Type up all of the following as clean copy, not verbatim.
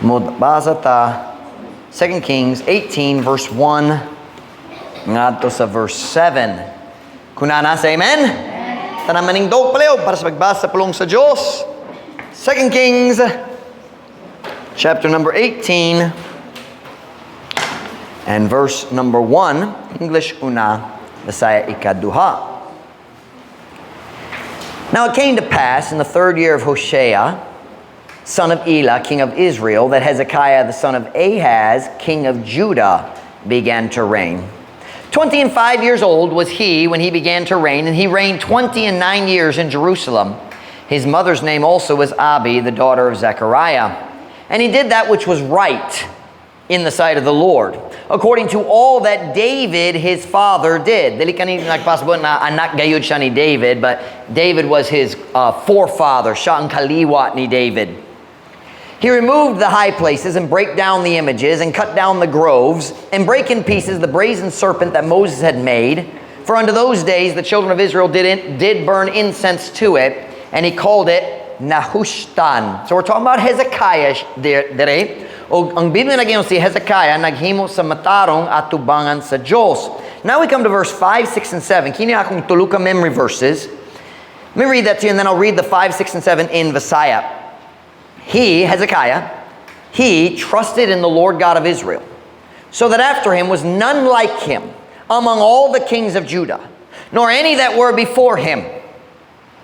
Basa ta 2 Kings 18 verse 1 ngadto sa verse 7. Kunana sa amen? Tanang maningdog paleo para sa pagbasa pulong sa Diyos. 2 Kings chapter number 18 and verse number 1. English una, Bisaya ikaduha. Now it came to pass in the 3rd year of Hoshea, son of Elah, king of Israel, that Hezekiah the son of Ahaz, king of Judah, began to reign. 25 years old was he when he began to reign, and he reigned 29 years in Jerusalem. His mother's name also was Abi, the daughter of Zechariah. And he did that which was right in the sight of the Lord, according to all that David his father did. Dili kanina nagpasabot na anak gayud siya ni David, but David was his forefather. Siya ang kaliwa ni David. He removed the high places and brake down the images and cut down the groves and brake in pieces the brazen serpent that Moses had made. For unto those days the children of Israel did burn incense to it, and he called it Nahushtan. So we're talking about Hezekiah dere. O ang Biblia nagyo si Hezekiah naghimo sa matarong at tubangan sa Diyos. Now we come to verse 5, 6, and 7. Kini akong tuluka memory verses. Let me read that to you, and then I'll read the 5, 6, and 7 in Visaya. He, Hezekiah, he trusted in the Lord God of Israel, so that after him was none like him among all the kings of Judah, nor any that were before him.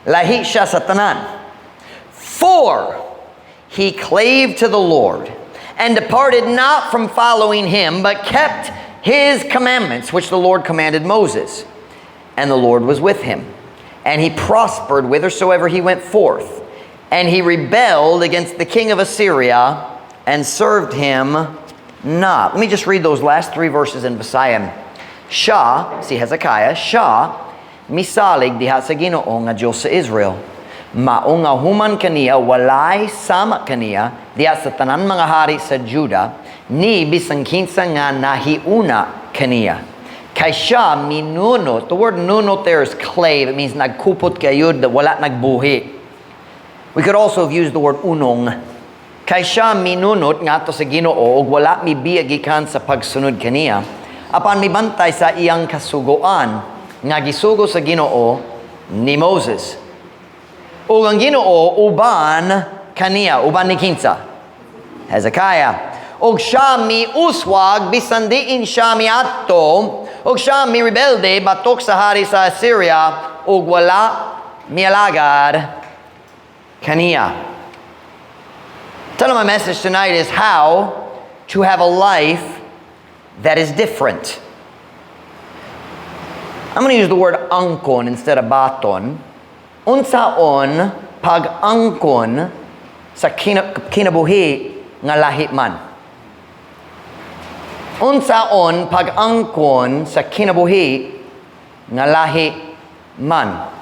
Lahi siya sa tanan. For he clave to the Lord, and departed not from following him, but kept his commandments, which the Lord commanded Moses. And the Lord was with him, and he prospered whithersoever he went forth. And he rebelled against the king of Assyria and served him not. Let me just read those last 3 verses in Visayim. Siya, si Hezekiah, siya, misalig diha sa Ginoo nga Diyos sa Israel. Mao nga human kaniya, walay sama kaniya, diha sa tanan mga hari sa Juda, ni bisang kinsa nga nahiuna kaniya. Kay siya minunot, the word nunot there is clave, it means nagkupot kayod, wala nagbuhi. We could also have used the word unong. Kay siya minunot ngadto sa Ginoo ug wala mibiyagikan sa pagsunod kaniya, apan mibantay sa iyang kasugoan nga gisugo sa Ginoo ni Moses. Ug ang Ginoo uban kaniya, uban ni kinsa? Hezekiah. Ug siya miuswag bisan diin siya miadto, ug siya mirebelde batok sa hari sa Assyria ug wala mialagad kaniya. Title of my message tonight is how to have a life that is different. I'm going to use the word angkon instead of baton. Unsaon pag-angkon sa kinabuhi nga lahi man. Unsaon pag-angkon sa kinabuhi nga lahi man.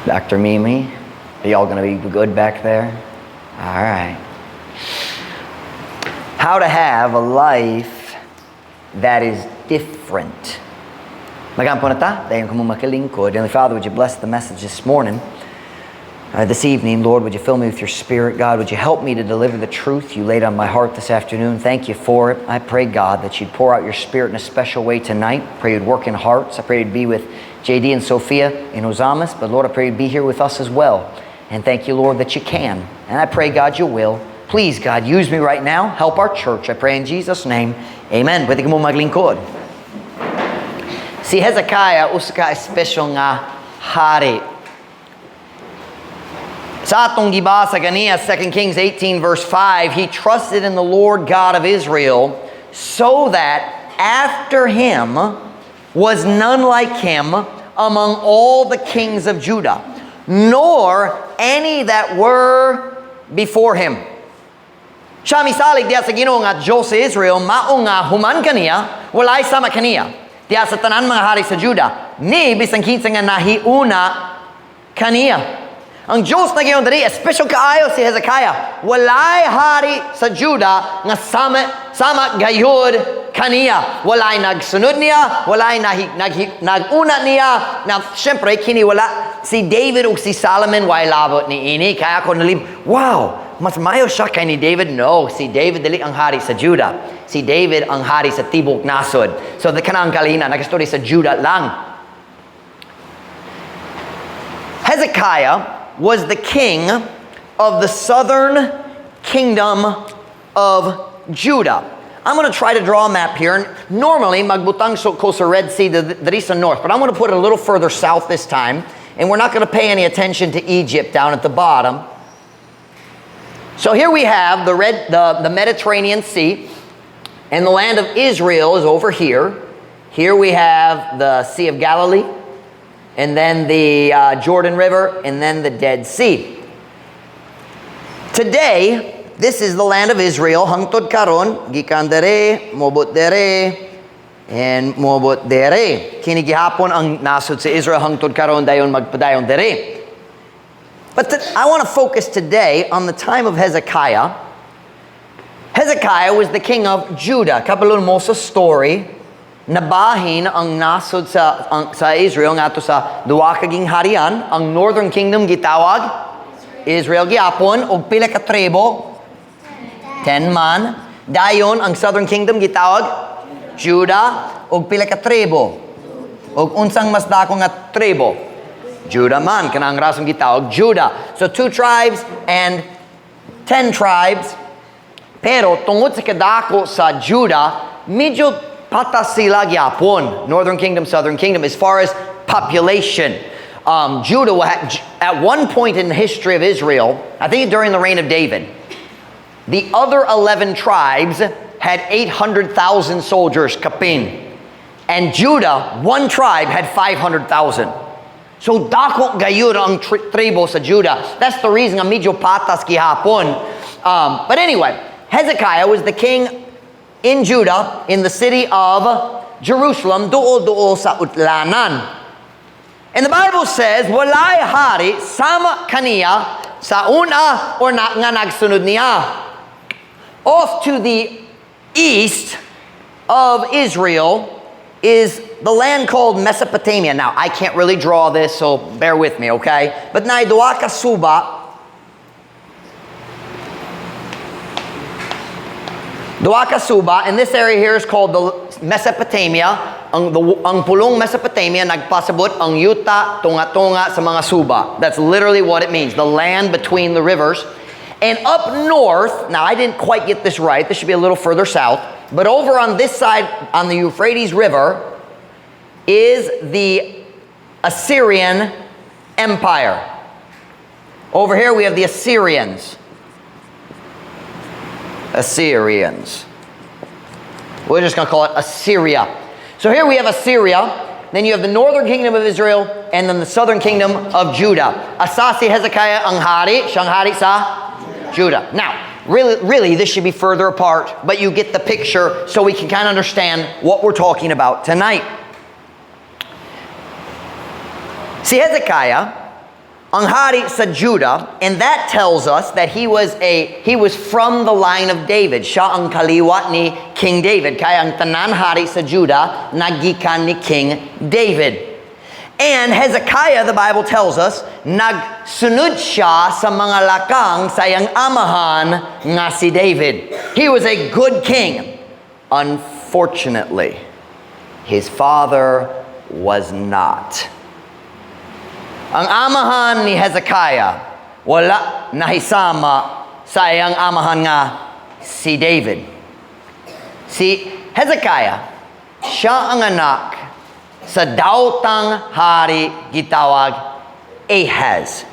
Dr. Mimi, are y'all going to be good back there? All right. How to have a life that is different. Magampo na ta, dayon ko mo makilingkod. Heavenly Father, would you bless the message this morning? This evening, Lord, would you fill me with your Spirit? God, would you help me to deliver the truth you laid on my heart this afternoon? Thank you for it. I pray, God, that you'd pour out your Spirit in a special way tonight. I pray you'd work in hearts. I pray you'd be with JD and Sophia in Ozamas, but Lord, I pray you'd be here with us as well. And thank you, Lord, that you can. And I pray, God, you will. Please, God, use me right now. Help our church. I pray in Jesus' name. Amen. Pwede ka mo maglingkod. Si Hezekiah, usa ka espesyal nga hari. Sa atong gibasa ganiya, 2 Kings 18 verse 5, he trusted in the Lord God of Israel, so that after him was none like him among all the kings of Judah, nor any that were before him. Siya misalig diya sa Ginoo nga Diyos sa Israel, mao nga human kaniya, walay sama kaniya. Diya sa tanan mga hari sa Judah, ni bisang kinsa nga nahiuna kaniya. Ang Diyos na gayon dali, special kaayo si Hezekiah. Walay hari sa Judah nga sama gayud kaniya. Walay nagsunod niya, walay naguna niya. Na siyempre kini wala si David ug si Solomon way labot ni ini kaya ako nalib. Wow, mas mayo siya kay ni David. No, si David dili ang hari sa Judah. Si David ang hari sa tibok nasod. So the kanang kalina nagastorya sa Judah lang. Hezekiah was the king of the southern kingdom of Judah. I'm going to try to draw a map here. Normally, magbutang ko sa Red Sea, there is a north, but I'm going to put it a little further south this time, and we're not going to pay any attention to Egypt down at the bottom. So here we have the Mediterranean Sea, and the land of Israel is over here. Here we have the Sea of Galilee, and then the Jordan River, and then the Dead Sea. Today, this is the land of Israel. Hangtod karon, gikan dere, mobot dere, and mobot dere. Kini gihapon ang nasod sa Israel hangtod karon dayon magpadayon dere. But I want to focus today on the time of Hezekiah. Hezekiah was the king of Judah. Kapalun mo sa story, nabahin ang nasod sa Israel ngato sa duwa ka ging harian. Ang northern kingdom gitawag Israel gihapon og pila ka tribo. 10 man. Dayon, ang southern kingdom gitawag Judah og pila ka tribo. Og unsang mas dako nga tribo? Judah man. Kanang rasong gitawag Judah. So 2 tribes and 10 tribes. Pero tungod sa kadako sa Judah, medyo patas sila gyapon. Northern kingdom, southern kingdom. As far as population, Judah, at one point in the history of Israel, I think during the reign of David, the other 11 tribes had 800,000 soldiers, kapin. And Judah, one tribe, had 500,000. So dako gayud ang tribo sa Judah. That's the reason nga medyo patas gihapon. But anyway, Hezekiah was the king in Judah, in the city of Jerusalem, duol sa utlanan. And the Bible says, walay hari sama kaniya sa una or nga nagsunod niya. Off to the east of Israel is the land called Mesopotamia. Now, I can't really draw this, so bear with me, okay? But na duwa ka suba. Duwa ka suba, and this area here is called the Mesopotamia. Ang pulong Mesopotamia nagpasabot ang yuta tunga-tunga sa mga suba. That's literally what it means, the land between the rivers. And up north, now I didn't quite get this right, this should be a little further south, but over on this side, on the Euphrates River, is the Assyrian Empire. Over here we have the Assyrians. We're just going to call it Assyria. So here we have Assyria, then you have the northern kingdom of Israel, and then the southern kingdom of Judah. Asasi Hezekiah ang hari, siyang hari sa Judah. Now, really, this should be further apart, but you get the picture so we can kind of understand what we're talking about tonight. See, Hezekiah, ang hari sa Judah, and that tells us that he was from the line of David. Siya ang kaliwat ni King David. Kaya ang tanan hari sa Judah, nagikan ni King David. And Hezekiah, the Bible tells us, nagsunod siya sa mga lakang sa iyang amahan nga si David. He was a good king. Unfortunately, his father was not. Ang amahan ni Hezekiah, wala nahisama sa iyang amahan nga si David. Si Hezekiah, siya ang anak sa daotang hari gitawag Ahaz.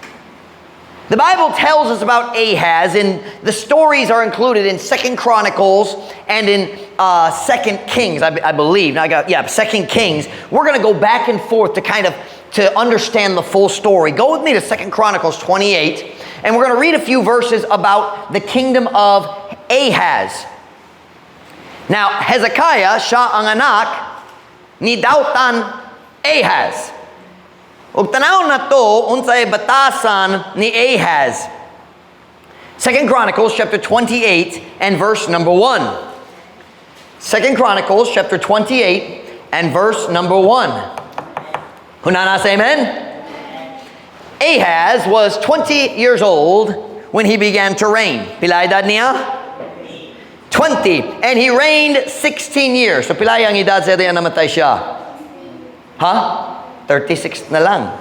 The Bible tells us about Ahaz, and the stories are included in 2 Chronicles and in 2 Kings, I believe. Now 2 Kings. We're going to go back and forth to understand the full story. Go with me to 2 Chronicles 28, and we're going to read a few verses about the kingdom of Ahaz. Now, Hezekiah, siya ang anak ni dautan Ahaz. Ug tanaw na to unsay batasan ni Ahaz. 2 Chronicles chapter 28 and verse number 1. 2 Chronicles chapter 28 and verse number 1. Hunana say amen? Ahaz was 20 years old when he began to reign. Pila edad niya? 20. And he reigned 16 years. So pila ang edad sa diyan namatay siya? Ha? 36 na lang.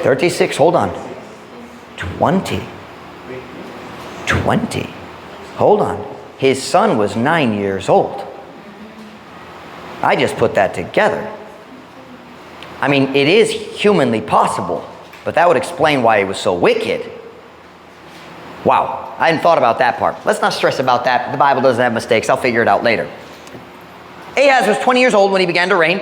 36, hold on. 20. Hold on. His son was 9 years old. I just put that together. I mean, it is humanly possible, but that would explain why he was so wicked. Wow, I hadn't thought about that part. Let's not stress about that. The Bible doesn't have mistakes. I'll figure it out later. Ahaz was 20 years old when he began to reign,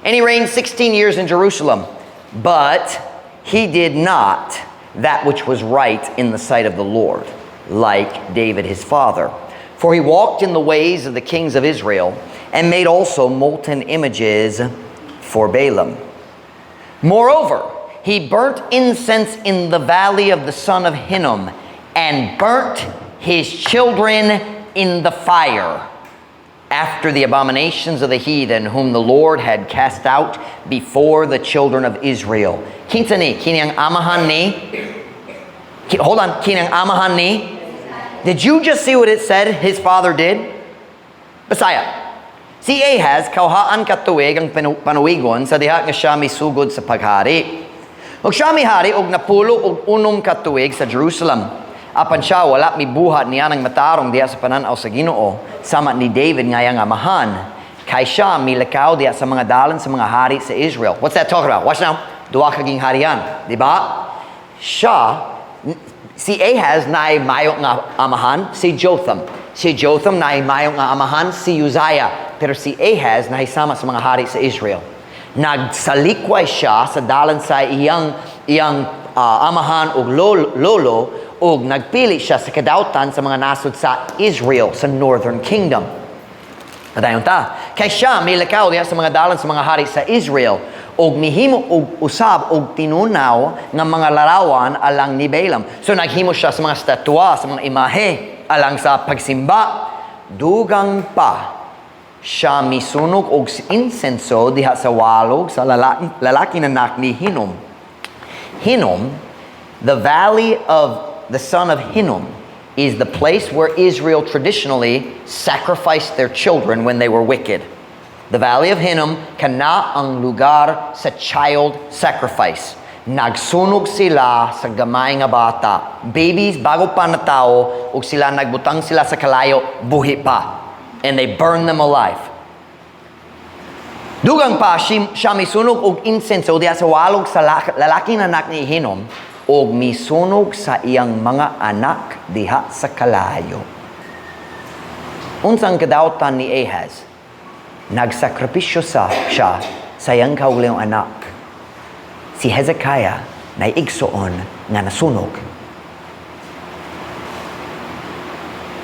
and he reigned 16 years in Jerusalem. But he did not that which was right in the sight of the Lord, like David his father. For he walked in the ways of the kings of Israel, and made also molten images for Balaam. Moreover, he burnt incense in the valley of the son of Hinnom, and burnt his children in the fire, after the abominations of the heathen, whom the Lord had cast out before the children of Israel. Kinsa ni? Kini ang amahan ni? Hold on. Kini ang amahan ni? Did you just see what it said his father did? Bisaya. Si Ahaz, kauhaan katuig ang panuwigon sa diha nga siya misugod sa paghari. Ug siya mihari og napulo og unom katuig sa Jerusalem. Apan siya wala mibuhat niya ng matarong diha sa pananaw sa Ginoo, sama ni David nga yang amahan. Kay siya milakaw diha sa mga dalan sa mga hari sa Israel. What's that talking about? Watch now. Duwa kaging harian, di ba? Si Ahaz na ay mayo nga amahan, si Jotham. Si Jotham na ay mayo nga amahan, si Uzziah. Pero si Ahaz na sama sa mga hari sa Israel. Nagsalikway siya sa dalan sa iyang amahan o lolo, o nagpili siya sa kadautan sa mga nasod sa Israel, sa Northern Kingdom. Nadayon ta. Kay siya milakaw diha sa mga dalan sa mga hari sa Israel, og mihimo og usab og tinunaw nga mga larawan alang ni Balaam. So naghimo siya sa mga statwa, sa mga imahe alang sa pagsimba. Dugang pa siya misunog og insenso diha sa walog sa lalaki na anak ni Hinnom. Hinnom, the valley of the son of Hinnom, is the place where Israel traditionally sacrificed their children when they were wicked. The valley of Hinnom kana ang lugar sa child sacrifice. Nagsunog sila sa gamay nga bata. Babies bago pa natao, ug sila nagbutang sila sa kalayo, buhi pa. And they burn them alive. Dugang pa siya misunog og insenso diha sa walog sa lalaking anak ni Hinnom, og misunog sa iyang mga anak diha sa kalayo. Unsang kadautan ni Ahaz? Nagsakripisyo siya sa iyang kaugalingong anak. Si Hezekiah na igsoon nga nasunog.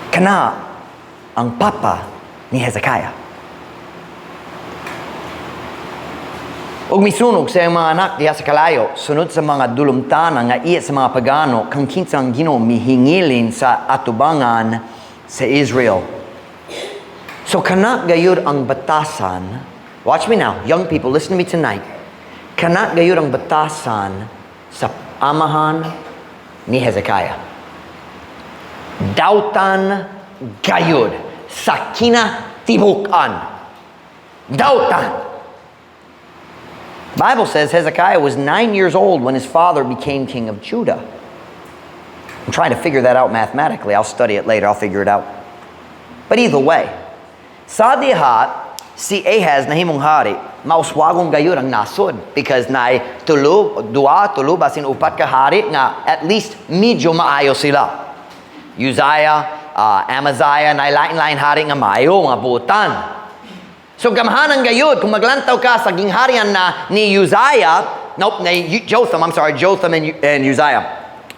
Kana ang papa ni Hezekiah. Og misunog sa mga anak diha sa kalayo, sunod sa mga dulumtanan nga iya sa mga pagano, kang kinsang Ginoo mihingilin sa atubangan sa Israel. So kana gayud ang batasan. Watch me now, young people, listen to me tonight. Kana gayud ang batasan sa amahan ni Hezekiah. Dautan gayud sa kinatibukan. Dautan. Bible says Hezekiah was 9 years old when his father became king of Judah. I'm trying to figure that out mathematically. I'll study it later. I'll figure it out. But either way, sa diha, si Ahaz na himong hari, mauswagong gayud ang nasod because na tulo, basin upat ka hari nga at least medyo maayo sila. Uzziah, Amaziah, na lain-lain hari nga maayo, mga buutan. So gamhanan gayud kung maglantaw ka sa gingharian na ni Jotham and Uzziah.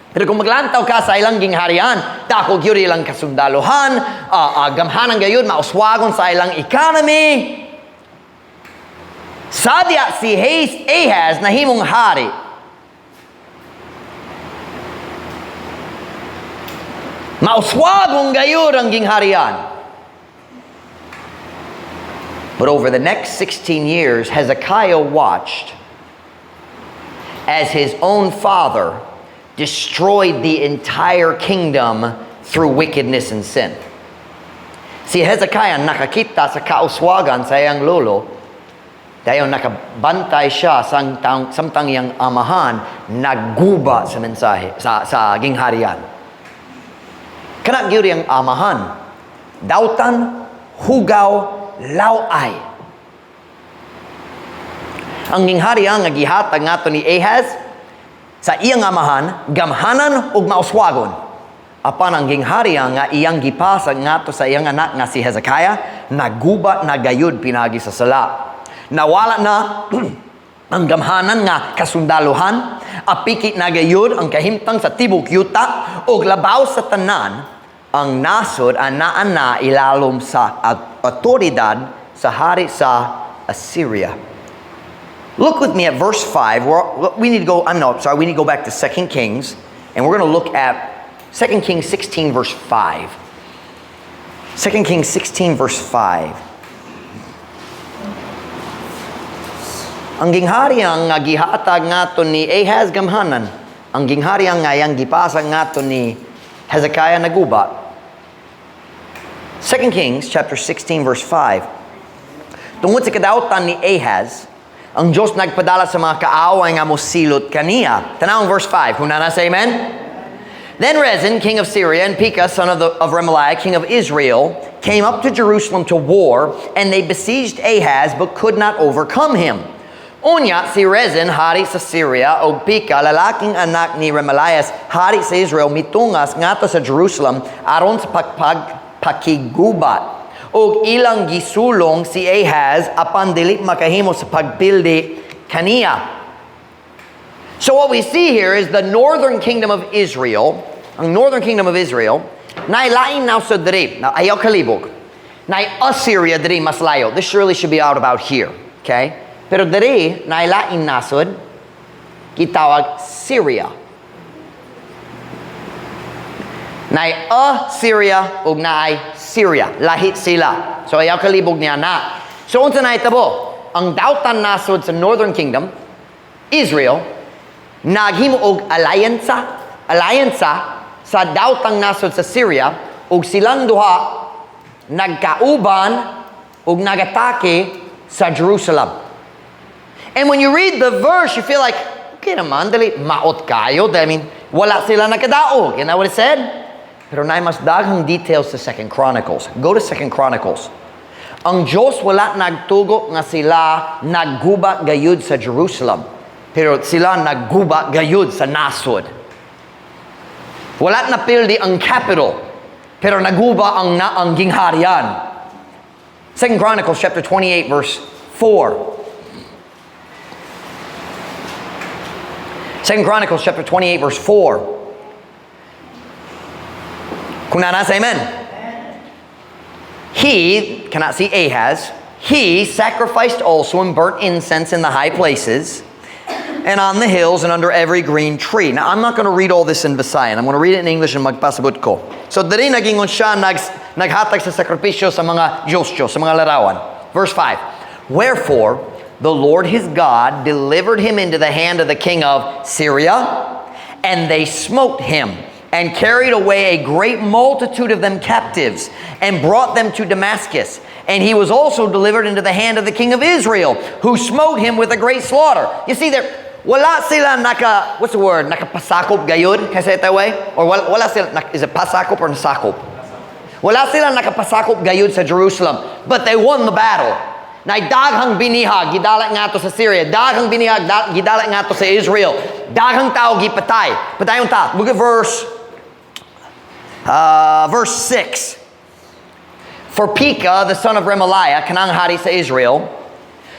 Pero kung maglantaw ka sa ilang gingharian, dako gyud ilang kasundaluhan, gamhanan gayud mauswagon sa ilang economy. Sadya si Ahaz na himong hari. Mauswagon gayud ang gingharian. But over the next 16 years, Hezekiah watched as his own father destroyed the entire kingdom through wickedness and sin. Si Hezekiah nakakita sa kauswagan sa iyang lolo, dahil nakabantay siya samtang iyang amahan, nagguba sa mensahe, sa gingharian. Kanak gyud ang amahan, dautan, hugaw, laway. Ang gingharian nga gihatag ngato ni Ahaz sa iyang amahan, gamhanan ug mauswagon. Apan ang gingharian nga iyang gipasag ngato sa iyang anak nga si Hezekiah, nagguba na gayud pinagi sa sala. Nawala na ang gamhanan nga kasundaluhan, apikit na gayud ang kahimtang sa tibok yuta ug labaw sa tanan ang nasod anaan na ilalom sa otoridad sa hari sa Assyria. Look with me at verse 5. We need to go back to 2 Kings, and we're going to look at 2 Kings 16 verse 5. 2 Kings 16 verse 5. Ang ginghariang nga gihatag ngato ni Ahaz gamhanan, ang ginghariang nga yang gipasag ngato ni Hezekiah naguba. 2 Kings chapter 16 verse 5. Tungod sa kadautan ni Ahaz, ang Diyos nagpadala sa mga kaaway nga mosilot kaniya. Tanawang verse 5. Kung nasa amen? Then Rezin, king of Syria, and Pekah, son of Remaliah, king of Israel, came up to Jerusalem to war, and they besieged Ahaz, but could not overcome him. Unya, si Rezin, hari sa Syria, o Pekah, lalaking anak ni Remalias, hari sa Israel, mitungas ngato sa Jerusalem, aron sa pakigubat. O ilang gisulong si Ahaz, apan dili makahimo sa pagpildi kaniya. So what we see here is the northern kingdom of Israel, ang northern kingdom of Israel, nailain now sa diri, na ayaw kalibog, na Assyria diri mas layo. This surely should be out about here, okay? Pero diri, nailain nasod, kitawag Syria. Naay Assyria ug naay Syria. Lahit sila. So ayaw kalibog niya na. So unsa na itabo? Ang dautan nasod sa Northern Kingdom, Israel, naghimo og alyansa sa dautang nasod sa Syria ug silang duha nagkauban ug nagatake sa Jerusalem. And when you read the verse, you feel like, okay naman, dali, maot kayo. I mean, wala sila nakadaog. Isn't that what it said? Pero na mas daghang details sa 2 Chronicles. Go to 2 Chronicles. Ang Diyos wala nagtugo nga sila nagguba gayud sa Jerusalem. Pero sila nagguba gayud sa nasod. Wala na pildi ang capital. Pero naguba ang gingharian. 2 Chronicles chapter 28 verse 4. 2 Chronicles chapter 28 verse 4. Kung nasa amen. He, cannot see Ahaz, he sacrificed also and burnt incense in the high places and on the hills and under every green tree. Now, I'm not going to read all this in Visayan. I'm going to read it in English and magpasabot ko. So, dali nagingon siya naghatag sa sakripisyo sa mga Diyos, sa mga larawan. Verse 5. Wherefore, the Lord his God delivered him into the hand of the king of Syria, and they smote him, and carried away a great multitude of them captives, and brought them to Damascus. And he was also delivered into the hand of the king of Israel, who smote him with a great slaughter. You see there, wala sila what's the word? Nakapasakop gayud? Can I say it that way? Or wala sila, is it pasakop or nasakop? Wala sila nakapasakop gayud sa Jerusalem, but they won the battle. Na daghang binihag gidala nga to sa Syria, daghang binihag gidala nga to sa Israel, daghang tao gipatay. Patayon ta. Look at verse 6. For Pekah, the son of Remaliah, kanang hari sa Israel,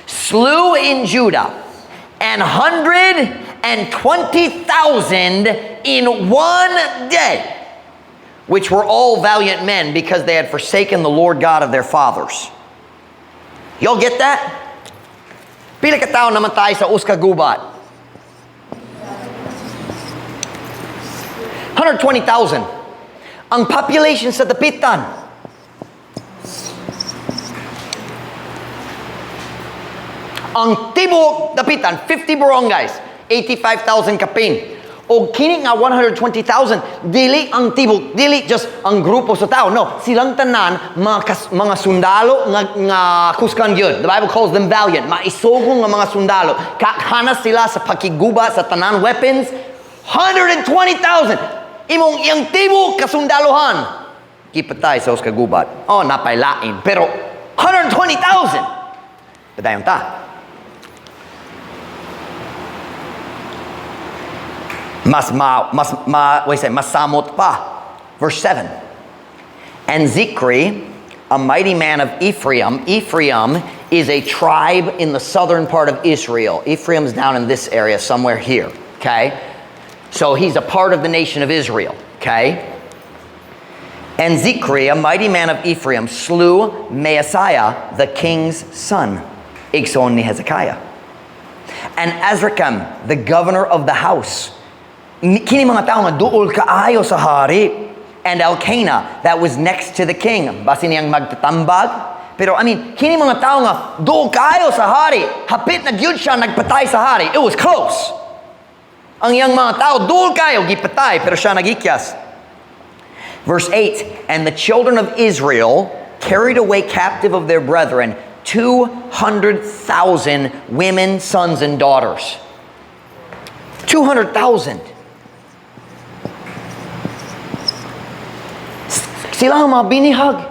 slew in Judah 120,000 in one day, which were all valiant men, because they had forsaken the Lord God of their fathers. Y'all get that? Pila ka tao namatay sa uska gubat? 120,000. Ang population sa dapitan. Ang tibok dapitan, 50 barangays, 85,000 kapin. O kini nga 120,000, dili ang tibok, dili just ang grupo sa tao. No, silang tanan, mga sundalo nga kuskan yun. The Bible calls them valiant. Maisugong nga mga sundalo. Kakhanas sila sa pakiguba sa tanan weapons. 120,000. Imong iyang tibok kasundaluhan. Kipatay sa kagubat. Oh, napailain. Pero 120,000. Padayon ta. Mas samot pa. Verse 7. And Zikri, a mighty man of Ephraim. Ephraim is a tribe in the southern part of Israel. Ephraim's down in this area, somewhere here. Okay? So he's a part of the nation of Israel. Okay? And Zikri, a mighty man of Ephraim, slew Maaseiah, the king's son. Igsoon ni Hezekiah. And Azrikam, the governor of the house. Kini mga tao nga duol kaayo sa hari. And Elkanah, that was next to the king. Basi niyang magtatambag. Pero kini mga tao nga duol kaayo sa hari. Hapit na gyud siya nagpatay sa hari. It was close. Ang iyang mga tao duol kaayo gipatay, pero siya nagikyas. Verse 8, and the children of Israel carried away captive of their brethren 200,000 women, sons, and daughters. 200,000. Sila ang mga binihag.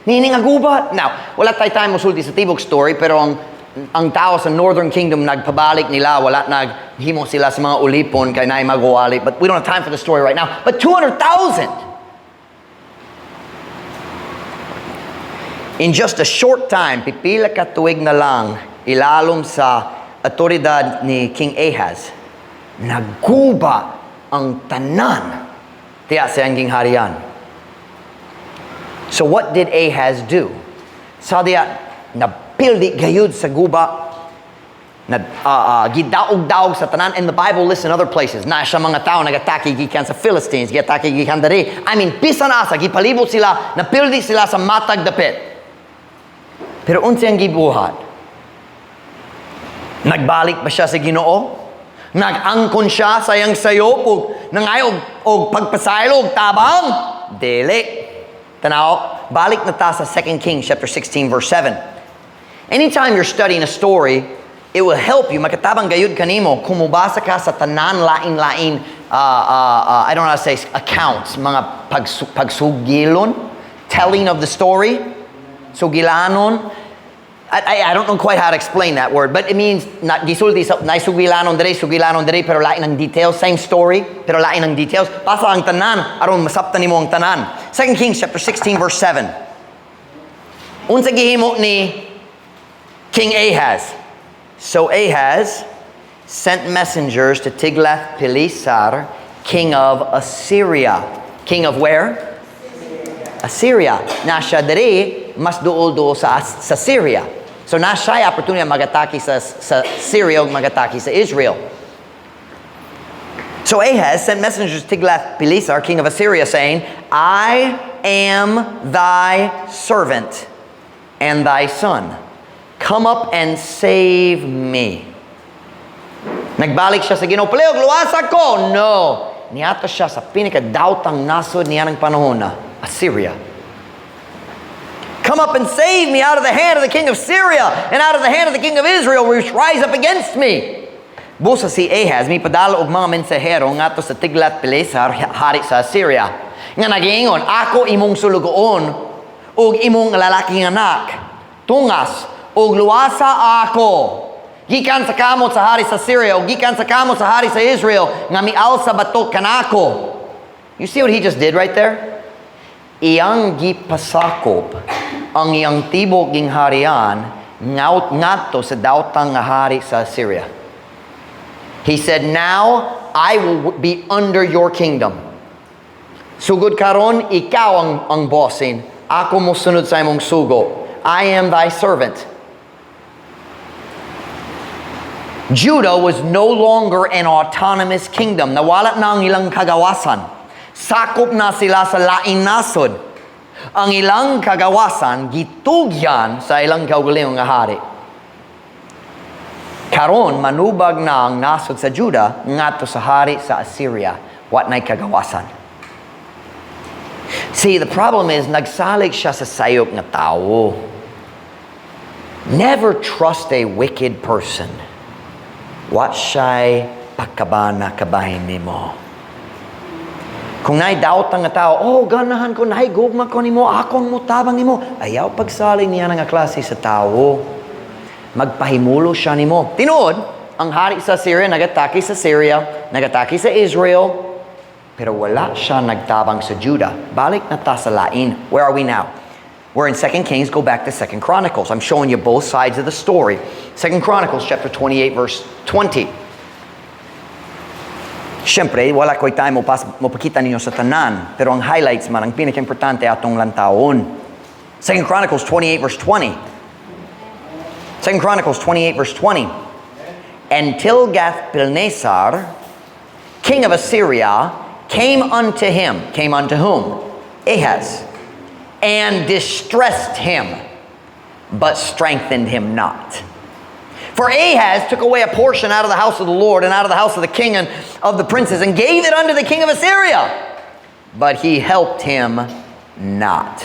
Nining agubat. Now, wala tayo masulti sa Tibok story, pero ang tao sa Northern Kingdom nagpabalik nila, wala naghimo sila sa mga ulipon kay naay magwali. But we don't have time for the story right now. But 200,000. In just a short time, pipila ka tuig na lang, ilalom sa otoridad ni King Ahaz, nagguba ang tanan tiya sa angking harian. So what did Ahaz do? Sa diya, napildi gayud sa guba, gidaog-daog sa tanan. And the Bible lists in other places, na siya mga tao nagatake gikan sa Philistines, giatake gikan dari. Pisa na asa, gipalibot sila, napildi sila sa matag dapit. Pero unsa ang gibuhat? Nagbalik ba siya sa Ginoo? Nag-angkon siya sayang sayop og nangayog og pagpasaylog tabang? Dili. Tanaw, balik na ta sa 2 Kings chapter 16 verse 7. Anytime you're studying a story, it will help you makatabang gayud kanimo kung mubasa ka sa tanan lain-lain I don't know how to say accounts, mga pagsugilon, telling of the story. Sugilanon. I don't know quite how to explain that word, but it means gisulti sa sugilanon dere pero lain ang details, same story pero lain ang details. Basa ang tanan aron masabtan nimo ang tanan. 2 Kings chapter 16 verse 7. Unsa gihimo ni King Ahaz? So Ahaz sent messengers to Tiglath-Pileser, king of Assyria. King of where? Assyria. Nasya dere mas duol sa Syria. So nasya opportunity magatake sa Syria ug magatake sa Israel. So Ahaz sent messengers to Tiglath-Pileser, king of Assyria, saying, I am thy servant and thy son. Come up and save me. Nagbalik siya sa Ginoo, "Paliog, luwasa ko." No. Niato siya sa pinakadautang nasod niya ng panahon na Assyria. Come up and save me out of the hand of the king of Syria and out of the hand of the king of Israel, which rise up against me. Busa si Ahaz, may padala og mga mensahero ngadto sa Tiglath-Pileser, hari sa Assyria. Nga nagiingon, "Ako imong sulugoon ug imong lalaking anak. Tungas ug luwasa ako. Gikan sa kamot sa hari sa Syria ug gikan sa kamot sa hari sa Israel nga mialsa batok kanako." You see what he just did right there? Iyang gipasakop ang iyang tibok ging harian ngadto sa daotang nga hari sa Syria. He said, "Now I will be under your kingdom. Sugod karon ikaw ang bossin. Ako mo sunod sa imong sugo. I am thy servant." Judah was no longer an autonomous kingdom. Nawala na ang ilang kagawasan. Sakop na sila sa lain nasod. Ang ilang kagawasan gitugyan sa ilang kaugalingong nga hari. Karon manubag na ang nasod sa Juda ngadto sa hari sa Assyria. What na'y kagawasan? See, the problem is nagsalig siya sa sayop nga tao. Never trust a wicked person. What siya'y pagkabana kabahin nimo? Kung na'y doubt nga tao, ganahan ko, na'y gugma ko nimo, akong mutabang nimo. Ayaw pagsalig niya nga klase sa tao. Magpahimulo siya nimo. Tinuod, ang hari sa Syria, nagatake sa Syria, nagatake sa Israel, pero wala siya nagtabang sa Judah. Balik na ta sa lain. Where are we now? We're in 2 Kings. Go back to 2 Chronicles. I'm showing you both sides of the story. 2 Chronicles chapter 28 verse 20. Siyempre, wala ko'y time mapakita ninyo sa tanan. Pero ang highlights man, ang pinaka-importante atong lantaon. 2 Chronicles 28 verse 20. 2 Chronicles 28 verse 20. And Tilgath-Pilnesar, king of Assyria, came unto him. Came unto whom? Ahaz. And distressed him, but strengthened him not. For Ahaz took away a portion out of the house of the Lord and out of the house of the king and of the princes and gave it unto the king of Assyria. But he helped him not.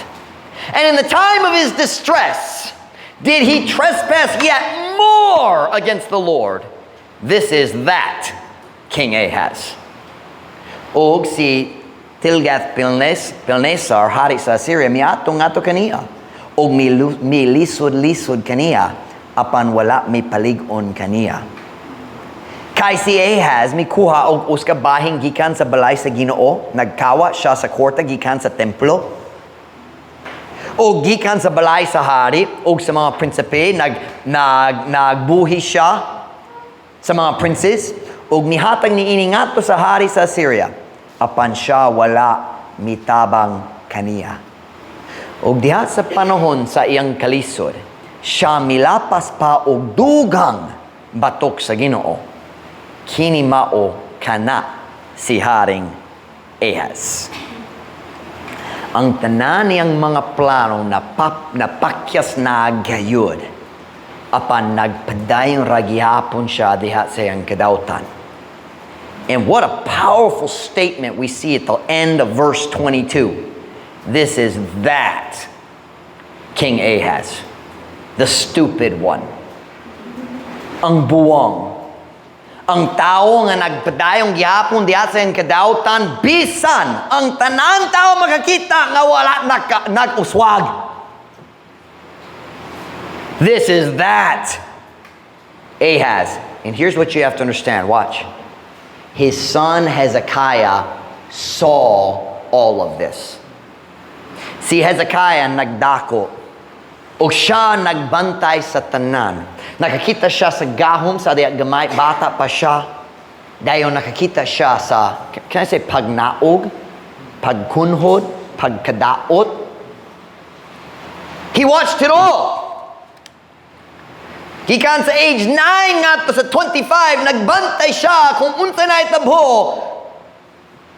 And in the time of his distress, did he trespass yet more against the Lord? This is that King Ahaz. Og si Tilgath-Pilnesar, hari sa Assyria, miatong ato kaniya. Og milisod-lisod kaniya, apan wala mi paligon kaniya. Kay si Ahaz, mikuha og uskabahing gikan sa balay sa Ginoo, nagkawa siya sa kwarta gikan sa templo, o gikan sa balay sa hari, o sa mga prinsipe, nagbuhi siya sa mga princes, o nihatag ni iningato sa hari sa Assyria, apan siya wala mitabang kaniya. O diha sa panahon sa iyang kalisod, siya milapas pa og dugang batok sa Ginoo. Kini mao kana si Haring Ahaz. Ang tanan niyang mga plano napakyas na gayud, apan nagpadayong ragyapon siya diha sa iyang kadautan. And what a powerful statement we see at the end of verse 22. This is that King Ahaz, the stupid one. Ang buwang. Ang tao nga nagpadayong gihapon diha sa iyang kadautan, bisan ang tanang tao makakita nga wala nag-uswag. This is that Ahaz. And here's what you have to understand. Watch. His son Hezekiah saw all of this. Si Hezekiah nagdako o siya nagbantay sa tanan. Nakakita siya sa gahom sa diya gamay, bata pa siya. Dayon nakakita siya sa, can I say, pagnaog, pagkunhod, pagkadaot. He watched it all. Gikan sa age 9 ngadto sa 25, nagbantay siya kung unsa na itabho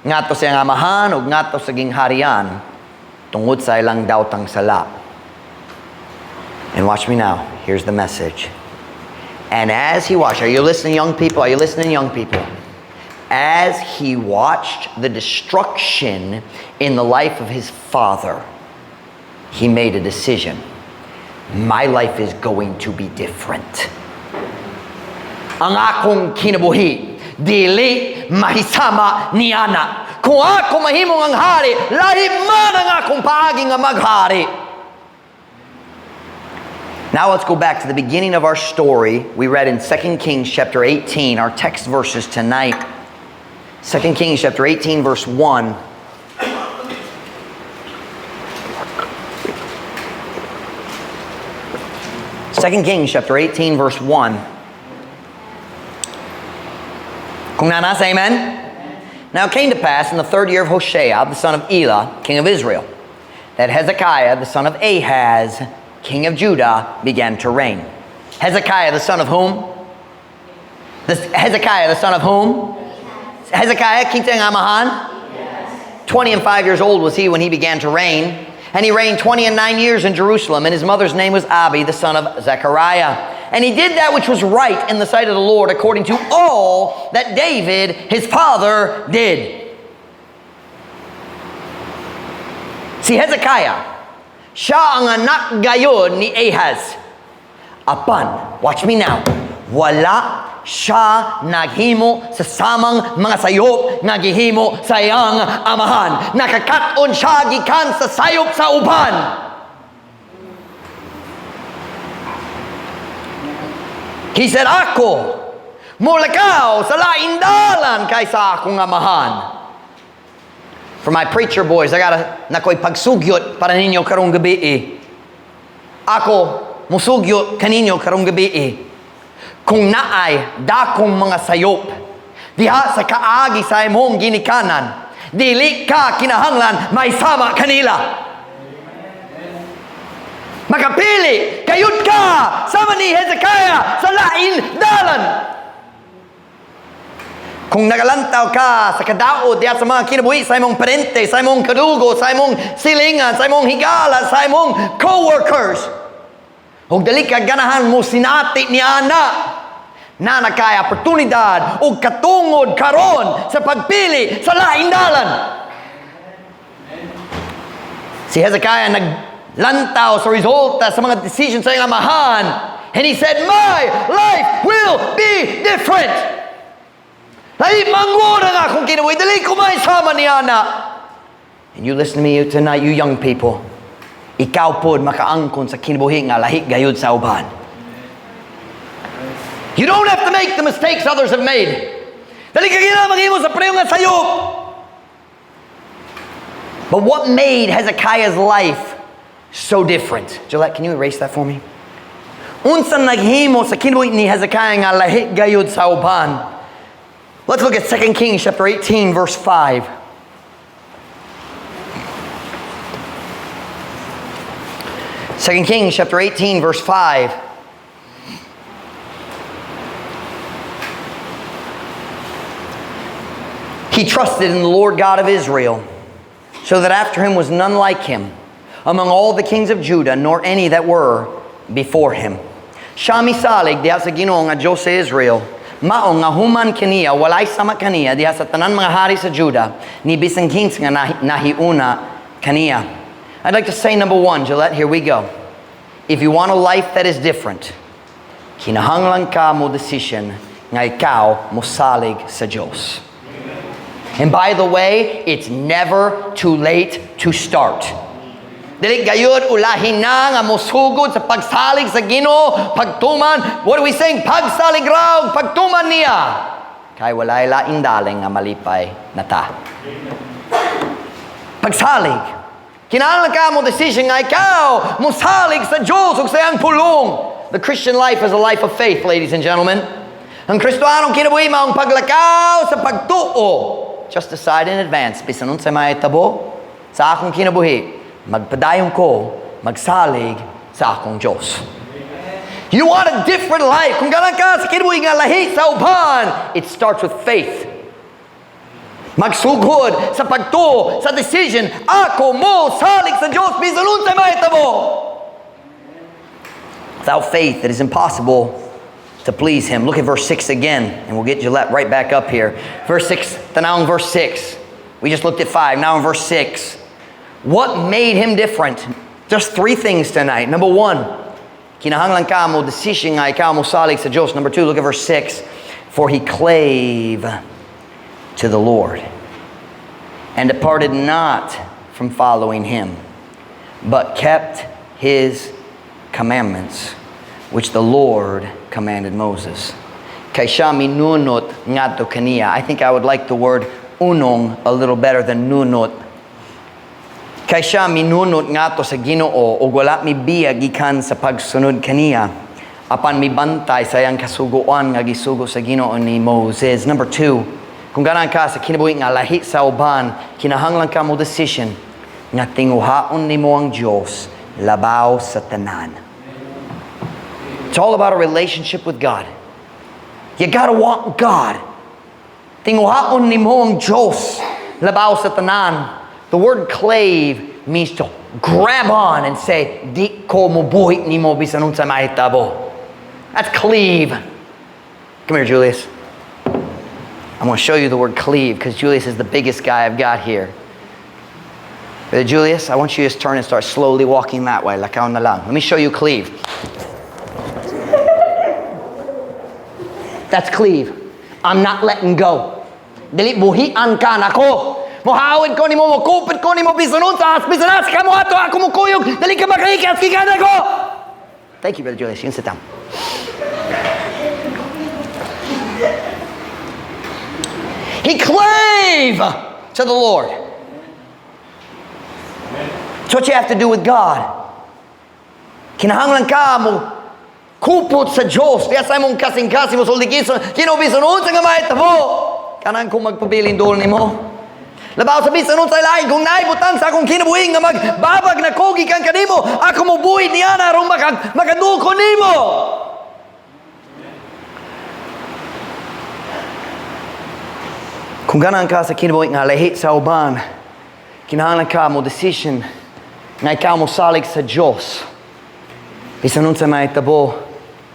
ngadto sa iyang amahan ug ngadto sa gingharian tungod sa ilang daotang sala. And watch me now. Here's the message. And as he watched, are you listening, young people? Are you listening, young people? As he watched the destruction in the life of his father, he made a decision. My life is going to be different. Ang akong kinabuhi, dili mahisama ni ana. Kung ako mahimong ang hari, lahi man ang akong paagi nga maghari. Now let's go back to the beginning of our story. We read in 2 Kings chapter 18, our text verses tonight. 2 Kings chapter 18 verse 1. Second Kings chapter 18 verse 1. Kung nasa, amen? Now it came to pass in the 3rd year of Hoshea, the son of Elah, king of Israel, that Hezekiah, the son of Ahaz, king of Judah, began to reign. Hezekiah, the son of whom? Hezekiah, the son of whom? Hezekiah, king ng amahan? 20 and 5 years old was he when he began to reign. And he reigned 20 and 9 years in Jerusalem, and his mother's name was Abi, the son of Zechariah. And he did that which was right in the sight of the Lord, according to all that David, his father, did. Si Hezekiah, siya ang anak gayon ni Ahaz. Apan, watch me now, wala siya naghimo sa samang mga sayop nga gihimo sa iyang amahan. Nakakaton siya gikan sa sayop sa uban. He said, ako, mulakaw sa laindalan kaysa akong amahan. For my preacher boys, nako'y pagsugyot para ninyo karong gabi. Ako, musugyot kaninyo karong gabi. Kung naay dakong mga sayop, diha sa kaagi sa imong ginikanan, dili ka kinahanglan may sama kanila. Makapili, kayod ka, sama ni Hezekiah sa lain dalan. Kung nagalantaw ka sa kadaot, diya sa mga kinabuhi, sa imong parente, sa imong kadugo, sa imong silingan, sa imong higala, sa imong co-workers, huwag dali ka ganahan mo sinati ni ana, na nakay oportunidad o katungod karon sa pagpili sa lain dalan. Si Hezekiah naglantaw sa resulta sa mga decisions sa iyang amahan, and he said, my life will be different. Dahil mangura nga kung kinabuhi, dali ko may sama ni ana. And you listen to me tonight, you young people, ikaw pod makaangkon sa kinabuhi nga lahi gayud sa uban. You don't have to make the mistakes others have made. Dali ka ginamagin mo sa preyo nga sayop. But what made Hezekiah's life so different? Gillette, can you erase that for me? Unsan naghimo sa kinabuhi ni Hezekiah nga lahi gayud sa uban. Let's look at 2 Kings chapter 18, verse 5. 2 Kings chapter 18, verse 5. He trusted in the Lord God of Israel, so that after him was none like him among all the kings of Judah, nor any that were before him. Siya misalig diha sa Ginoo nga Diyos sa Israel, mao nga human kaniya, walay sama kaniya diha sa tanan mga hari sa Judah, ni bisang kings nga nahiuna kaniya. I'd like to say number one, Gillette, here we go. If you want a life that is different, kinahanglan ka mo decision nga ikaw mosalig sa Diyos. And by the way, it's never too late to start. Dili gayud ulahin na nga mosugod sa pagsalig sa Ginoo, pagtuman. What are we saying? Pagsalig raw, pagtuman niya. Kay walay laing daling nga malipay na ta. Pagsalig. Kinahanglan ka mo decision nga ikaw mosalig sa Diyos ug sa iyang pulong. The Christian life is a life of faith, ladies and gentlemen. Ang Kristohanong kinabuhi maong paglakaw sa pagtuo. Just decide in advance, bisan unsay mahitabo sa akong kinabuhi, magpadayon ko, magsalig sa akong Diyos. You want a different life. Kung galang ka sa kinabuhi nga lahi sa uban, it starts with faith. Magsugod sa pagtuo, sa decision, ako mo salig sa Diyos, bisan unsay mahitabo. Without faith, it is impossible to please him. Look at verse 6 again, and we'll get Gillette right back up here. Verse 6, now in verse 6. We just looked at 5, now in verse 6. What made him different? Just 3 things tonight. Number 1, kinahanglan ka mo decision nga ikaw mo salig sa Diyos. Number 2, look at verse 6. For he clave to the Lord, and departed not from following him, but kept his commandments, which the Lord commanded Moses. Kay siya minunot ngadto kaniya. I think I would like the word unong a little better than nunot. Kay siya minunot ngadto sa Ginoo ug wala mibiyag gikan sa pagsunod kaniya. Apan mibantay sa iyang kasuguan nga gisugo sa Ginoo ni Moses. Number 2, kung ganan ka sa kinabuhi nga lahi sa uban, kinahanglan ka mo decision nga tinguhaon nimo ang Dios labaw sa tanan. It's all about a relationship with God. You gotta want God. Tinguhaon nimo ang Diyos labaw sa tanan. The word clave means to grab on and say, di ko mubuhi nimo bisan unsa mahitabo. That's cleave. Come here, Julius. I'm going to show you the word cleave because Julius is the biggest guy I've got here. Brother Julius, I want you to just turn and start slowly walking that way. Like on the lang. Let me show you cleave. That's cleave. I'm not letting go. Dili buhian ka nako. Mohawid ko nimo, mokupit ko nimo bisan unsa, bisan ka mo ato ako mo kuyog. Dali ka makaikas kigana ko. Thank you, Brother Julius. You can sit down. He clave to the Lord. That's what you have to do with God. Kinahanglan ka mo kupot sa Diyos. Kaya sa mong kasing-kasing mo suldikiso, kinobisan unsa nga mahitabo. Kanang kung magpabiling doon ni mo. Labaw sa bisan unsa lain kung naibutang sa akong kinabuhing nga magbabag na kogi kang kanimo, ako mo buhid niya na arong makaduko nimo. Kung ganang ka sa kinabuhing nga lahi sa uban, kinahanglan ka mo decision na ikaw mo salig sa Diyos. Bisan unsa mahitabo.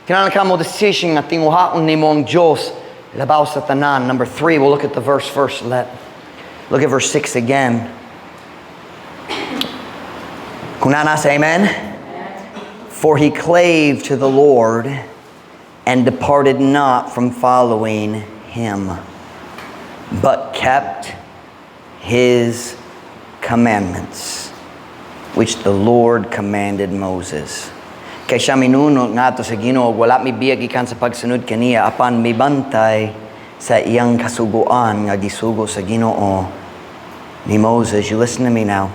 Kinahanglan ka mo decision na tinguhaon nimo ang Diyos labaw sa tanan. Number 3, we'll look at the verse first. Look at verse 6 again. Kung nasa amen? For he clave to the Lord and departed not from following him, but kept his commandments, which the Lord commanded Moses. Kay siya minunod nga to sa Ginoo, wala mi biyag ikan sa pagsunod kaniya, apan mibantay sa iyang kasuguan nga gisugo sa Ginoo ni Moses. You listen to me now.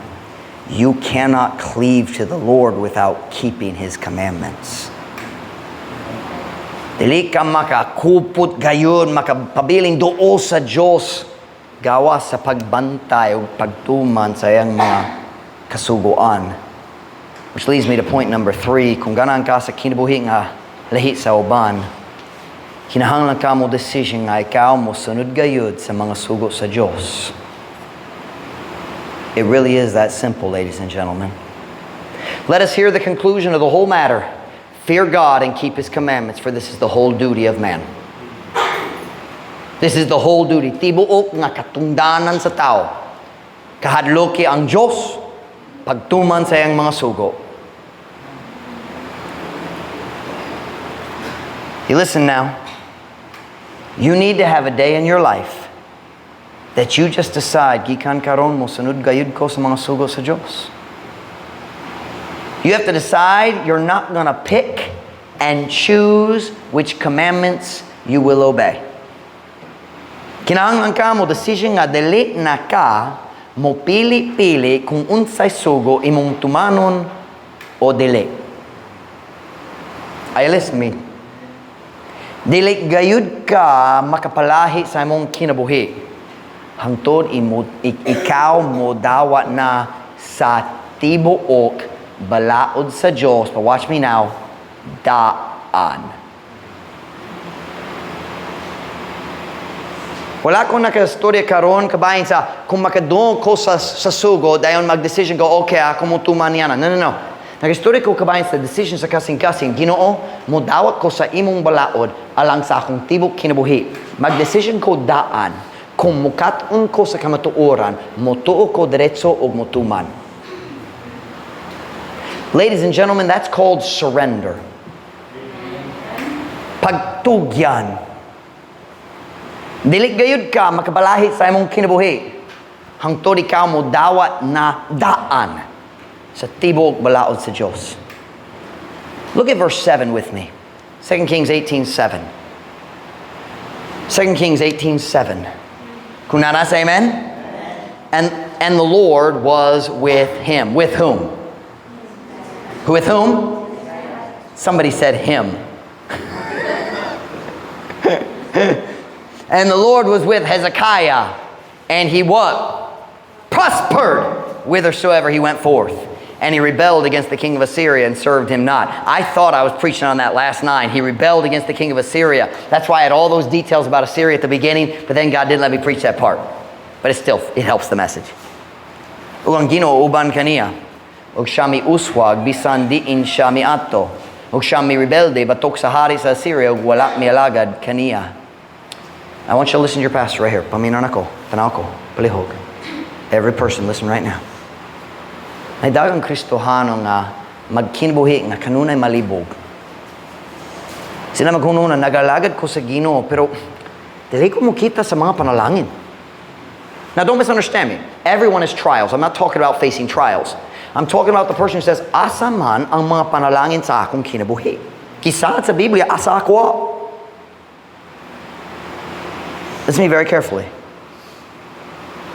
You cannot cleave to the Lord without keeping his commandments. Dili ka makakupot gayon, makapabiling doo sa Diyos gawas sa pagbantay o pagtuman sa iyang mga kasuguan. Which leads me to point number 3. Kung ganang ka sa kinabuhi nga lahi sa uban, kinahanglan ka mo decision nga ikaw mo sunod gayud sa mga sugo sa Diyos. It really is that simple, ladies and gentlemen. Let us hear the conclusion of the whole matter. Fear God and keep his commandments, for this is the whole duty of man. This is the whole duty. Tibuok nga katungdanan sa tao. Kahadloki ang Diyos, pagtuman sa iyang mga sugo. You listen now. You need to have a day in your life that you just decide, gikan karon mo sunod gayud ko sa mga sugo sa Diyos. You have to decide you're not going to pick and choose which commandments you will obey. Kinahanglan ka mo decision nga dili na ka mo pili-pili kung unsay sugo imong tumanon o dili. Ay, listen me. Dili gayud ka makapalahi sa imong kinabuhi. Hangtod ikaw mo dawa na sa tibuok balaod sa Diyos. But watch me now. Daan. Wala ko nakastorya karon kabahin sa kung makadung ko sa sugo dayon mag-decision ko, okay, ako mo tuman yan. No. Nakastorya ko kabahin sa decision sa kasing-kasing. Ginoo, mo dawat ko sa imong balaod alang sa akong tibok kinabuhi. Mag-decision ko daan. Kung mukat-un ko sa kamatuoran, motuo ko diretso o motuman. Ladies and gentlemen, that's called surrender. Pagtugyan. Dili gayud ka makabalahi sa imong kinabuhi. Hangtod ikaw mo dawat na daan sa tibok balaod sa Diyos. Look at verse 7 with me. 2 Kings 18:7. 2 Kings 18:7. Kung nasa amen? And the Lord was with him. With whom? With whom? Somebody said him. And the Lord was with Hezekiah, and he what? Prospered whithersoever he went forth. And he rebelled against the king of Assyria and served him not. I thought I was preaching on that last night. He rebelled against the king of Assyria. That's why I had all those details about Assyria at the beginning, but then God didn't let me preach that part. But it helps the message. Ug ang Ginoo uban kaniya, ug siya mi uswag bisan diin siya miadto. ug siyang mi rebelde batok sa hari sa Assyria ug wala mialagad kaniya. I want you to listen to your pastor right here. Paminan ako, tanaw ko, palihog. Every person, listen right now. May dagang Kristohano nga magkinabuhi nga kanunay malibog. Sila maghununan, nagalagad ko sa Ginoo, pero dili ko mo kita sa mga panalangin. Now, don't misunderstand me. Everyone has trials. I'm not talking about facing trials. I'm talking about the person who says, asa man ang mga panalangin sa akong kinabuhi. Kisaan sa Biblia, asa ako. Listen to me very carefully.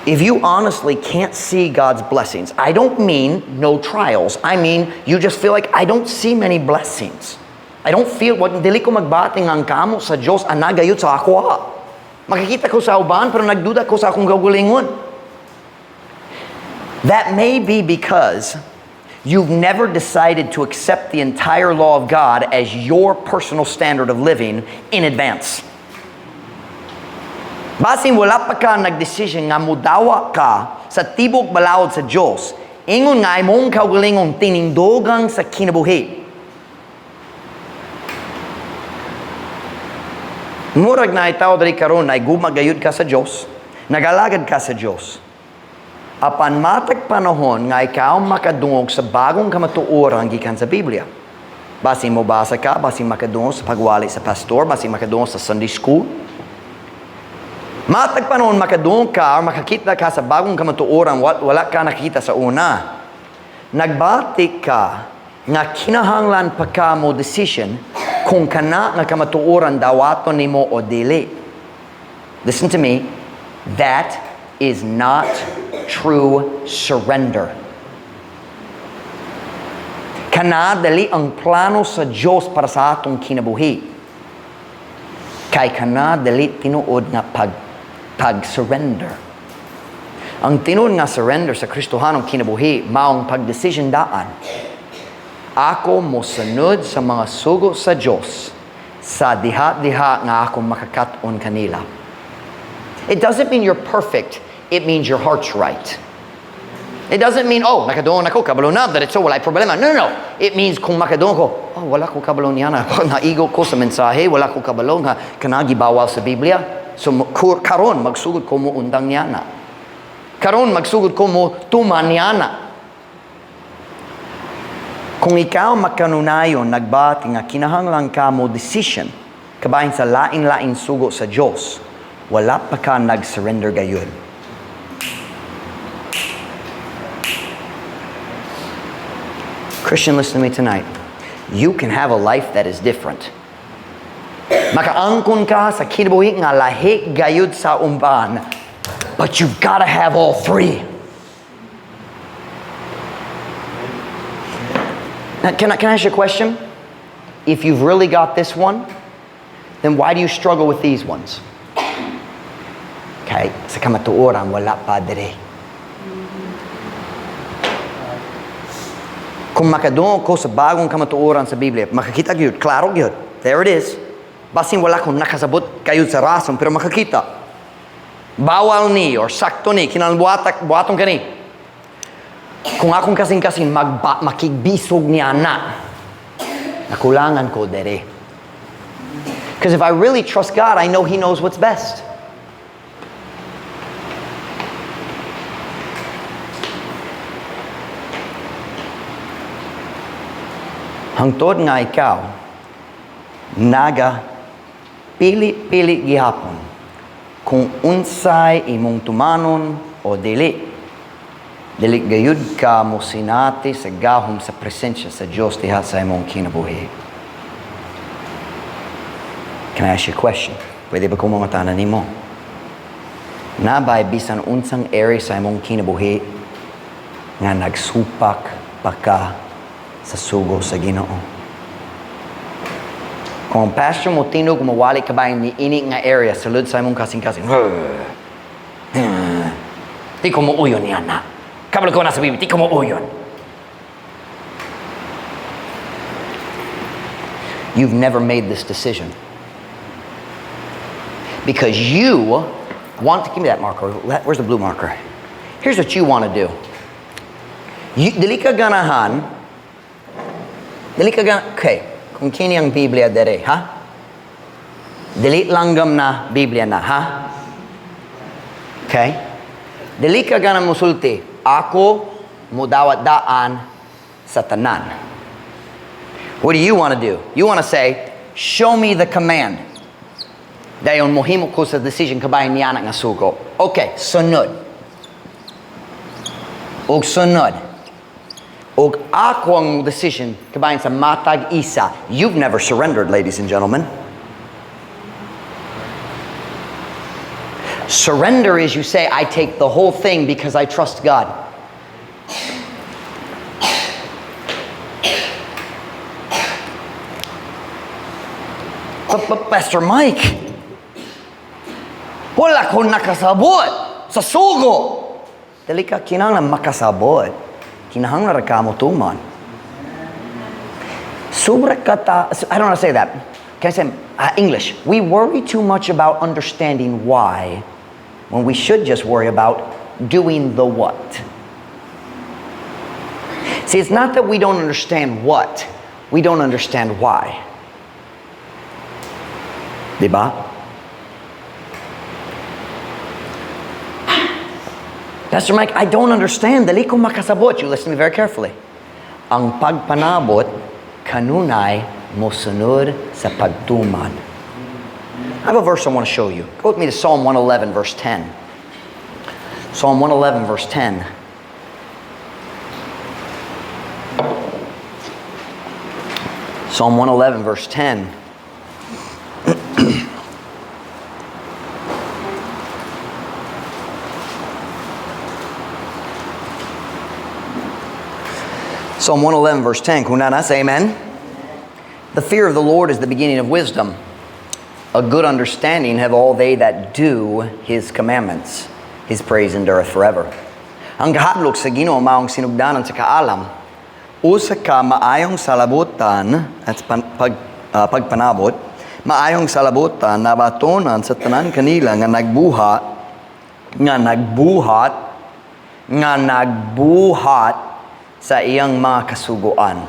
If you honestly can't see God's blessings, I don't mean no trials. I mean, you just feel like, I don't see many blessings. I don't feel, dili ko magbating ang kamo sa Diyos, anagayot sa ako. Makikita ko sa uban, pero nagduda ko sa akong gagalingon. That may be because you've never decided to accept the entire law of God as your personal standard of living in advance. Basin wala pa ka nag-decision nga mudawa ka sa tibok balaod sa Diyos, ingon nga imong kaugalingong tiningdogang sa kinabuhi. Murag na itaw dari karon ay gumagayud ka sa Diyos, nagalagad ka sa Diyos. Apan matag panahon nga ikaw makadungog sa bagong kamatuoran gikan sa Biblia. Basin mo basa ka, basin makadungog sa pagwali sa pastor, basin makadungog sa Sunday school. Matag panahon makadungog ka o makakita ka sa bagong kamatuoran, wala ka nakita sa una. Nagbati ka nga kinahanglan pa ka mo decision kung kana nga kamatuoran dawaton nimo o dili. Listen to me, that is not true surrender. Kana dali ang plano sa Diyos para sa atong kinabuhi. Kay kana dali tinuod nga pag-surrender. Ang tinuod nga surrender sa Kristohanong kinabuhi, maong pag-decision daan. Ako mosunod sa mga sugo sa Diyos sa diha-diha nga ako makakaton kanila. It doesn't mean you're perfect. It means your heart's right. It doesn't mean, oh, nakadoon ako, kabalo na, diretso, wala problema. No, no, no. It means kung makadoon ko, oh, wala ko kabalo niya na. Naigo ko sa mensahe, wala ko kabalo nga kanagi bawal sa Biblia. So, karon, magsugod ko mo undang niya na. Karon, magsugod ko mo tuman niya na. Kung ikaw makanunayon, nagbati nga kinahanglan ka mo decision, kabahin sa lain-lain sugo sa Diyos, wala pa ka nag-surrender gayon. Christian, listen to me tonight. You can have a life that is different. Makaangkon ka sa kinabuhi nga lahi gayud sa umban, but you've got to have all three. Now, can I ask you a question? If you've really got this one, then why do you struggle with these ones? Okay, sa kamatuoran, wala pa dire. Kung makadungog ko sa bagong kamatuoran sa Biblia, makakita gyud, klaro gyud. There it is. Basin wala kong nakasabot kayo sa rason, pero makakita. Bawal ni, or sakto ni, kinalbuatong ka ni. Kung akong kasing-kasing makigbisog niya na, nakulangan ko dere. Because if I really trust God, I know He knows what's best. Hangtod nga ikaw, naga pili-pili gihapon kung unsay imong tumanon o dili. Dili gayud ka mo sinati sa gahom sa presensya sa Diyos diha sa imong kinabuhi. Can I ask you a question? Pwede ba kong mga tanan nimo? Nabay bisan unsang area sa imong kinabuhi nga nagsupak pa ka sa sugo sa Ginoo. Kung ang pastor mo tinog mawali ka ba ni ini nga area sulod sa imong kasing-kasing. Di ko mo uyon yan na. Kabalo ko na sa Biblia, di ko mo uyon. You've never made this decision. Because you want to, give me that marker. Where's the blue marker? Here's what you want to do. Dili ka ganahan. Okay, kung kini ang Biblia dere, ha? Dili langgam na Biblia na, ha? Okay? Dili ka ganang musulti, ako mudawat daan sa tanan. What do you want to do? You want to say, show me the command. Dayon mohimo ko sa decision kabayan niya nga sugo. Okay, sunod. Og sunod. Og ako ang decision kabayan sa matag isa. You've never surrendered, ladies and gentlemen. Surrender is you say, I take the whole thing because I trust God. But Pastor Mike, wala ko nakasabot sa sugo. Dali ka kinahanglan makasabot. Kinahanglan ka mo tuman. Sobra kata, I don't want to say that. Can I say English? We worry too much about understanding why when we should just worry about doing the what. See, it's not that we don't understand what. We don't understand why. Diba? Pastor Mike, I don't understand. Dali ko makasabot. You listen to me very carefully. Ang pagpanabot, kanunay mosunod sa pagtuman. I have a verse I want to show you. Go with me to Psalm 111, verse 10. Psalm 111, verse 10. Psalm 111, verse 10. Psalm 111, verse 10. Kunana, say amen. The fear of the Lord is the beginning of wisdom. A good understanding have all they that do His commandments. His praise endureth forever. Ang kahadlok sa Ginoo maong sinugdanan sa kaalam. Usa ka maayong salabutan at pagpanabot, maayong salabutan na batonan sa tanan kanila nga nagbuhat sa iyang mga kasuguan.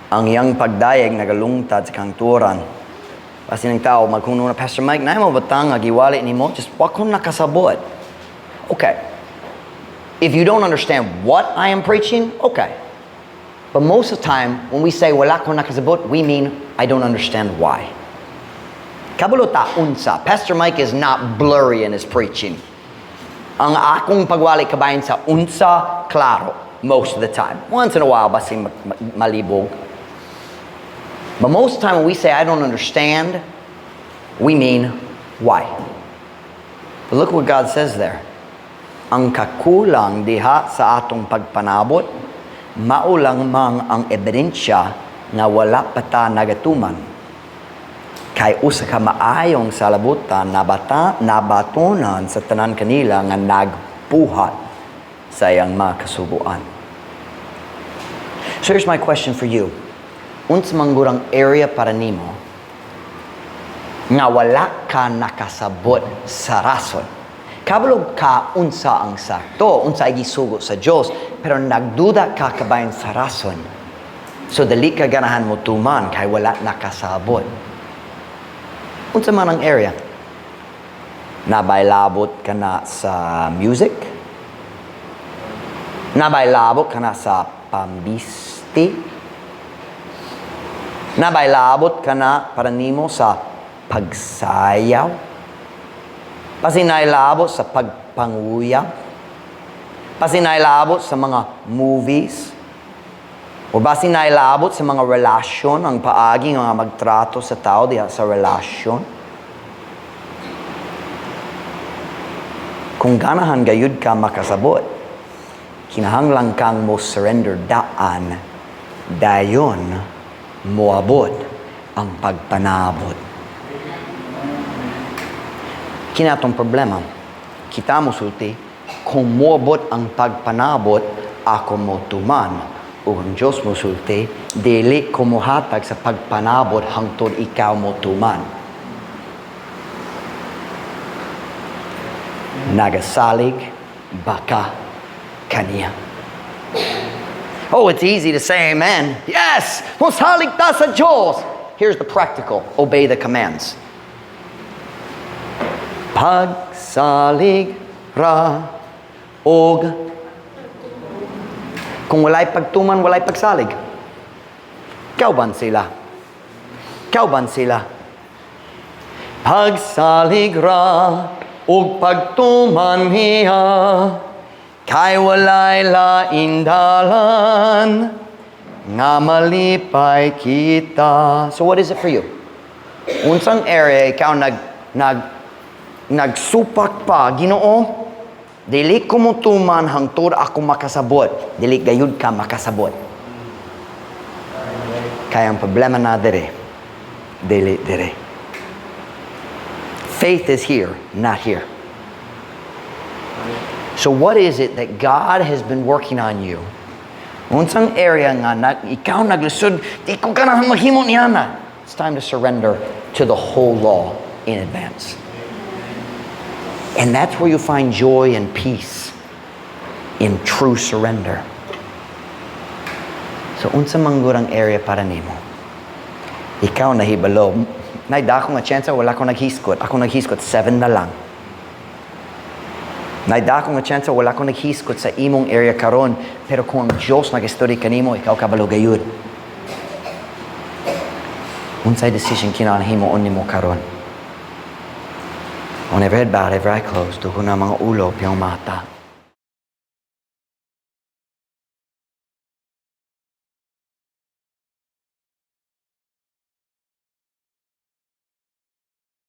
Ang iyang pagdayeg nagalungtad sa kangturan. Kasi ng tao, magkuno na, Pastor Mike, na mo batang agiwali ni mo? Just wag kong nakasabot. Okay. If you don't understand what I am preaching, okay. But most of the time, when we say wala kong nakasabot, we mean I don't understand why. Kabulota unsa. Pastor Mike is not blurry in his preaching. Ang akong pagwali kabayan sa unsa, klaro. Most of the time. Once in a while, basi malibog. But most of the time when we say, I don't understand, we mean, why? But look what God says there. Ang kakulang diha sa atong pagpanabot, maulang mang ang ebidensya na wala pa ta nagatuman. Kay usa ka maayong salabutan nabatonan sa tanan kanila nga nagbuhat sa iyang mga kasuguan. So here's my question for you. Unsa man gurang area para nimo nga wala ka nakasabot sa rason. Kabulog ka unsa ang sakto, unsa ay gisugo sa Dios, pero nagduda ka kabayan sa rason. So dali ka ganahan mo tuman kay wala nakasabot. Unsa man ang area? Nabaylabot ka na sa music? Nabaylabot ka na sa pambisti? Nabaylabot ka na para nimo sa pagsayaw? Pasinaylabot sa pagpanguyaw? Pasinaylabot sa mga movies? O pasinaylabot sa mga relasyon, ang paagi nga magtrato sa tao diha sa relasyon? Kung ganahan gayud ka makasabot, kinahanglan kang mo surrender daan, dayon moabot ang pagpanabot. Kinatong problema, kita mo sulti, kung moabot ang pagpanabot, ako mo tuman. O ang Diyos mo sulti, dili ko mohatag sa pagpanabot hangtod ikaw mo tuman. Nagasalig baka kaniya. Oh, it's easy to say amen. Yes! Kung salig ta sa Diyos. Here's the practical. Obey the commands. Pagsalig ra og kung walay pagtuman, walay pagsalig. Kauban sila. Kauban sila. Pagsalig ra og pagtuman niya, kay walay lain dalan, nga malipay kita. So what is it for you? Unsang area ikaw nagsupak pa, Ginoo, dili ko mo tuman hangtod ako makasabot. Dili gayud ka makasabot. Kaya ang problema na dire, dili dire. Faith is here, not here. So what is it that God has been working on you? Unsang area nga ikaw naglusod, di ko ganahan maghimo niya na. It's time to surrender to the whole law in advance. And that's where you find joy and peace in true surrender. So unsa manggurang area para nimo? Ikaw nahibalo, naida ko nga chance wala ko naghiskot. Ako naghiskot 7 na lang. Naida ko nga chance wala ko naghiskot sa imong area karon, pero kung ang Diyos nag-study kanimo, ikaw kabalo gayud. Unsay decision kinahanglan himuon nimo karon? On every head bowed, every eye closed, dugo na mga ulo, piyong mata.